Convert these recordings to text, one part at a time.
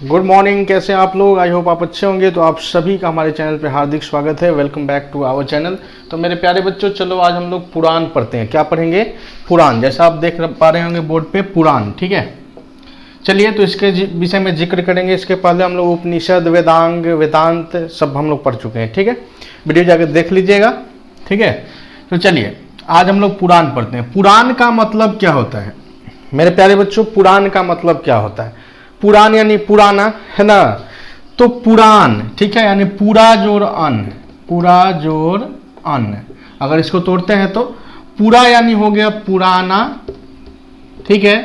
Good morning. कैसे हैं आप लोग? आई होप आप अच्छे होंगे। तो आप सभी का हमारे चैनल पे हार्दिक स्वागत है। Welcome back to our channel. तो मेरे प्यारे बच्चों, चलो आज हम लोग पुराण पढ़ते हैं। क्या पढ़ेंगे? पुराण। जैसा आप देख पा रहे होंगे बोर्ड पे, पुराण। ठीक है, चलिए तो इसके विषय में जिक्र करेंगे। इसके पहले हम लोग उपनिषद, वेदांग, वेदांत सब हम लोग पढ़ चुके हैं। ठीक है, वीडियो जाकर देख लीजिएगा। ठीक है, तो चलिए आज हम लोग पुराण पढ़ते हैं। पुराण का मतलब क्या होता है मेरे प्यारे बच्चों? पुराण का मतलब क्या होता है? पुराण यानी पुराना, है ना? तो पुराण, ठीक है, यानी पूरा जोड़ अन्न, पूरा जोड़ अन्न। अगर इसको तोड़ते हैं तो पूरा यानी हो गया पुराना, ठीक है।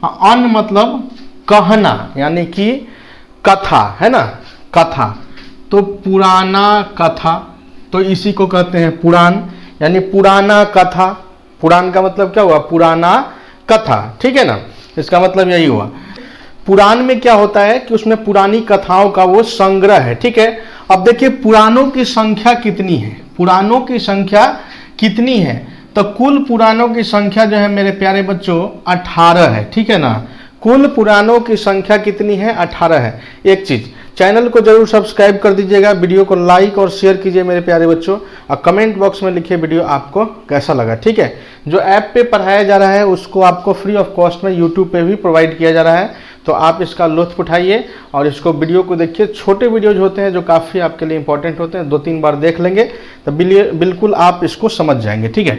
अन्न मतलब कहना, यानी कि कथा, है ना, कथा। तो पुराना कथा, तो इसी को कहते हैं पुराण, यानी पुराना कथा। पुराण का मतलब क्या हुआ? पुराना कथा, ठीक है ना। इसका मतलब यही हुआ। पुराण में क्या होता है कि उसमें पुरानी कथाओं का वो संग्रह है। ठीक है, अब देखिए पुराणों की संख्या कितनी है। पुराणों की संख्या कितनी है? तो कुल पुराणों की संख्या जो है मेरे प्यारे बच्चों 18 है। ठीक है ना, कुल पुराणों की संख्या कितनी है? 18 है। एक चीज, चैनल को जरूर सब्सक्राइब कर दीजिएगा, वीडियो को लाइक और शेयर कीजिए मेरे प्यारे बच्चों, और कमेंट बॉक्स में लिखिए वीडियो आपको कैसा लगा। ठीक है, जो ऐप पे पढ़ाया जा रहा है उसको आपको फ्री ऑफ कॉस्ट में यूट्यूब पे भी प्रोवाइड किया जा रहा है, तो आप इसका लुत्फ उठाइए और इसको वीडियो को देखिए। छोटे वीडियोज होते हैं जो काफ़ी आपके लिए इंपॉर्टेंट होते हैं, 2-3 बार देख लेंगे तो बिल्कुल आप इसको समझ जाएंगे। ठीक है,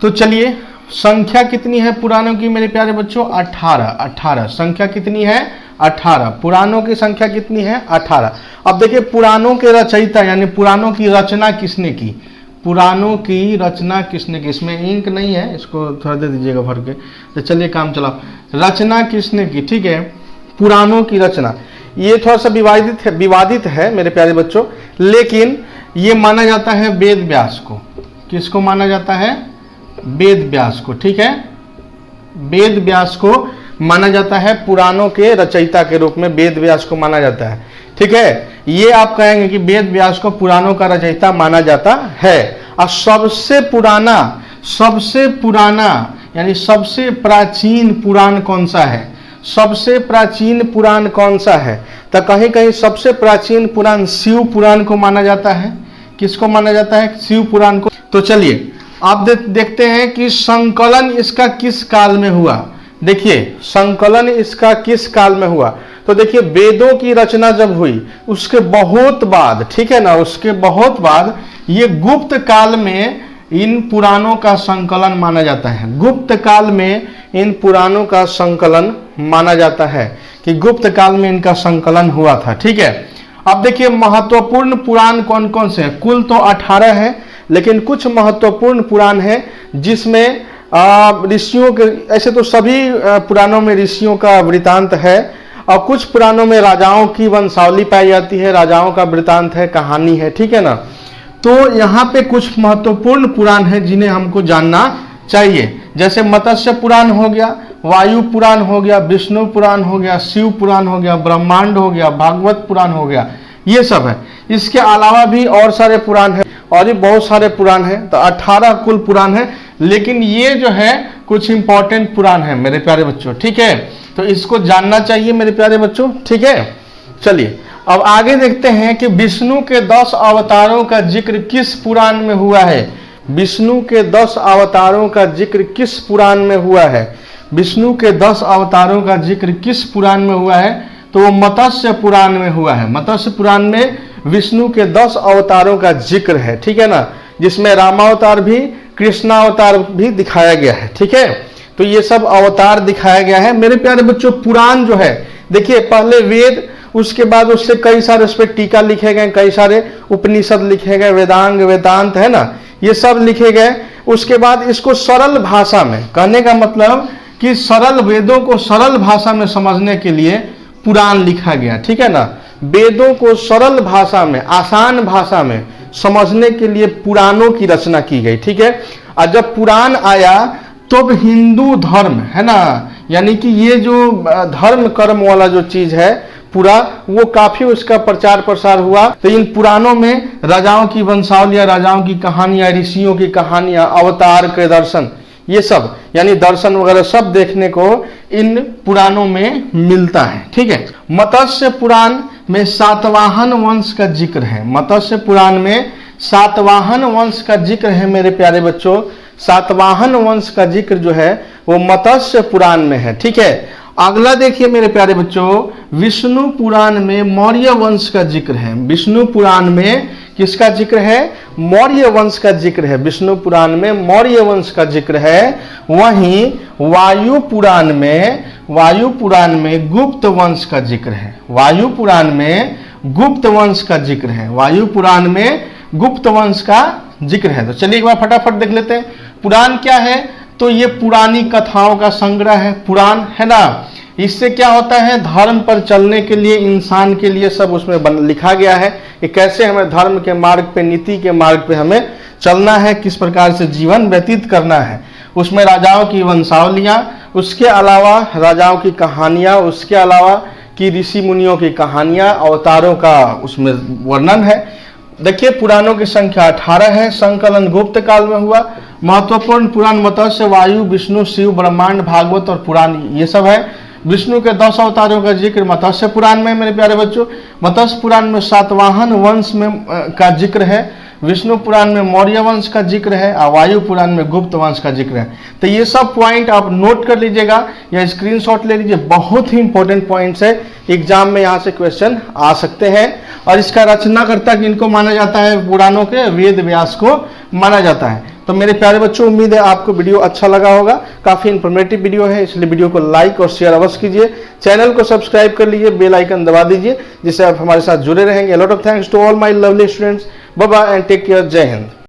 तो चलिए संख्या कितनी है पुराणों की मेरे प्यारे बच्चों? 18। संख्या कितनी है? 18। पुराणों की संख्या कितनी है? 18। अब देखिए पुराणों के रचयिता यानी पुराणों की रचना किसने की? पुराणों की रचना किसने की? इसमें इंक नहीं है, इसको थोड़ा दे दीजिएगा भर के। तो चलिए काम चलाओ। रचना किसने की? ठीक है, पुराणों की रचना। ये थोड़ा सा विवादित है मेरे प्यारे बच्चों, लेकिन ये माना जाता है वेद व्यास को। किसको माना जाता है? वेद व्यास को। ठीक है, वेद व्यास को माना जाता है पुराणों के रचयिता के रूप में, वेद व्यास को माना जाता है। ठीक है, ये आप कहेंगे कि वेद व्यास को पुराणों का रचयिता माना जाता है। और सबसे पुराना यानी सबसे प्राचीन पुराण कौन सा है? सबसे प्राचीन पुराण कौन सा है? तो कहीं कहीं सबसे प्राचीन पुराण शिव पुराण को माना जाता है। किसको माना जाता है? शिव पुराण को। तो चलिए आप देखते हैं कि संकलन इसका किस काल में हुआ। देखिए संकलन इसका किस काल में हुआ। तो देखिए वेदों की रचना जब हुई उसके बहुत बाद, ठीक है ना, उसके बहुत बाद ये गुप्त काल में इन पुराणों का संकलन माना जाता है। गुप्त काल में इन पुराणों का संकलन माना जाता है कि गुप्त काल में इनका संकलन हुआ था। ठीक है, अब देखिए महत्वपूर्ण पुराण कौन कौन से हैं? कुल तो 18 है, लेकिन कुछ महत्वपूर्ण पुराण है जिसमें ऋषियों के, ऐसे तो सभी पुराणों में ऋषियों का वृतांत है, और कुछ पुराणों में राजाओं की वंशावली पाई जाती है, राजाओं का वृतांत है, कहानी है। ठीक है ना, तो यहाँ पे कुछ महत्वपूर्ण पुराण है जिन्हें हमको जानना चाहिए। जैसे मत्स्य पुराण हो गया, वायु पुराण हो गया, विष्णु पुराण हो गया, शिव पुराण हो गया, ब्रह्मांड हो गया, भागवत पुराण हो गया, ये सब है। इसके अलावा भी और सारे पुराण है, और भी बहुत सारे पुराण हैं। तो 18 कुल पुराण है, लेकिन ये जो है कुछ इंपॉर्टेंट पुराण है मेरे प्यारे बच्चों। ठीक है, तो इसको जानना चाहिए मेरे प्यारे बच्चों। ठीक है, चलिए अब आगे देखते हैं कि विष्णु के 10 अवतारों का जिक्र किस पुराण में हुआ है। विष्णु के 10 अवतारों का जिक्र किस पुराण में हुआ है? विष्णु के 10 अवतारों का जिक्र किस पुराण में हुआ है? तो वो मत्स्य पुराण में हुआ है। मत्स्य पुराण में विष्णु के 10 अवतारों का जिक्र है। ठीक है ना, जिसमें रामावतार भी, कृष्णावतार भी दिखाया गया है। ठीक है, तो ये सब अवतार दिखाया गया है मेरे प्यारे बच्चों। पुराण जो है, देखिए पहले वेद, उसके बाद उससे कई सारे उस पर टीका लिखे गए, कई सारे उपनिषद लिखे गए, वेदांग, वेदांत, है ना, ये सब लिखे गए। उसके बाद इसको सरल भाषा में, कहने का मतलब कि सरल, वेदों को सरल भाषा में समझने के लिए पुराण लिखा गया। ठीक है ना, वेदों को सरल भाषा में, आसान भाषा में समझने के लिए पुराणों की रचना की गई। ठीक है, और जब पुराण आया तो हिंदू धर्म, है ना, यानी कि ये जो धर्म कर्म वाला जो चीज है पूरा, वो काफी उसका प्रचार प्रसार हुआ। तो इन पुराणों में राजाओं की वंशावलियां, राजाओं की कहानियां, ऋषियों की कहानियां, अवतार के दर्शन, ये सब यानी दर्शन वगैरह सब देखने को इन पुराणों में मिलता है। ठीक है, मत्स्य पुराण में सातवाहन वंश का जिक्र है। मत्स्य पुराण में सातवाहन वंश का जिक्र है मेरे प्यारे बच्चों। सातवाहन वंश का जिक्र जो है वो मत्स्य पुराण में है। ठीक है, अगला देखिए मेरे प्यारे बच्चों, विष्णु पुराण में मौर्य वंश का जिक्र है। विष्णु पुराण में किसका जिक्र है? मौर्य वंश का जिक्र है। विष्णु पुराण में मौर्य वंश का जिक्र है। वहीं वायु पुराण में गुप्त वंश का जिक्र है। वायु पुराण में गुप्त वंश का जिक्र है। वायु पुराण में गुप्त वंश का जिक्र है। तो चलिए एक बार फटाफट देख लेते हैं पुराण क्या है। तो ये पुरानी कथाओं का संग्रह है पुराण, है ना। इससे क्या होता है, धर्म पर चलने के लिए इंसान के लिए सब उसमें लिखा गया है कि कैसे हमें धर्म के मार्ग पे, नीति के मार्ग पे हमें चलना है, किस प्रकार से जीवन व्यतीत करना है। उसमें राजाओं की वंशावलियां, उसके अलावा राजाओं की कहानियां, उसके अलावा की ऋषि मुनियों की कहानियां, अवतारों का उसमें वर्णन है। देखिए पुराणों की संख्या 18 है। संकलन गुप्त काल में हुआ। महत्वपूर्ण पुराण मत्स्य, वायु, विष्णु, शिव, ब्रह्मांड, भागवत और पुराण, ये सब है। विष्णु के 10 अवतारों का जिक्र मत्स्य पुराण में मेरे प्यारे बच्चों। मत्स्य पुराण में सातवाहन वंश में का जिक्र है। विष्णु पुराण में मौर्य वंश का जिक्र है और वायु पुराण में गुप्त वंश का जिक्र है। तो ये सब पॉइंट आप नोट कर लीजिएगा या स्क्रीनशॉट ले लीजिए। बहुत ही इंपॉर्टेंट पॉइंट्स है, एग्जाम में यहाँ से क्वेश्चन आ सकते हैं। और इसका रचनाकर्ता किनको माना जाता है? पुराणों के वेद व्यास को माना जाता है। तो मेरे प्यारे बच्चों, उम्मीद है आपको वीडियो अच्छा लगा होगा। काफी इंफॉर्मेटिव वीडियो है, इसलिए वीडियो को लाइक और शेयर अवश्य कीजिए। चैनल को सब्सक्राइब कर लीजिए, बेल आइकन दबा दीजिए, जिससे आप हमारे साथ जुड़े रहेंगे। Lot of thanks to all my lovely students. Bye bye and take care. जय हिंद।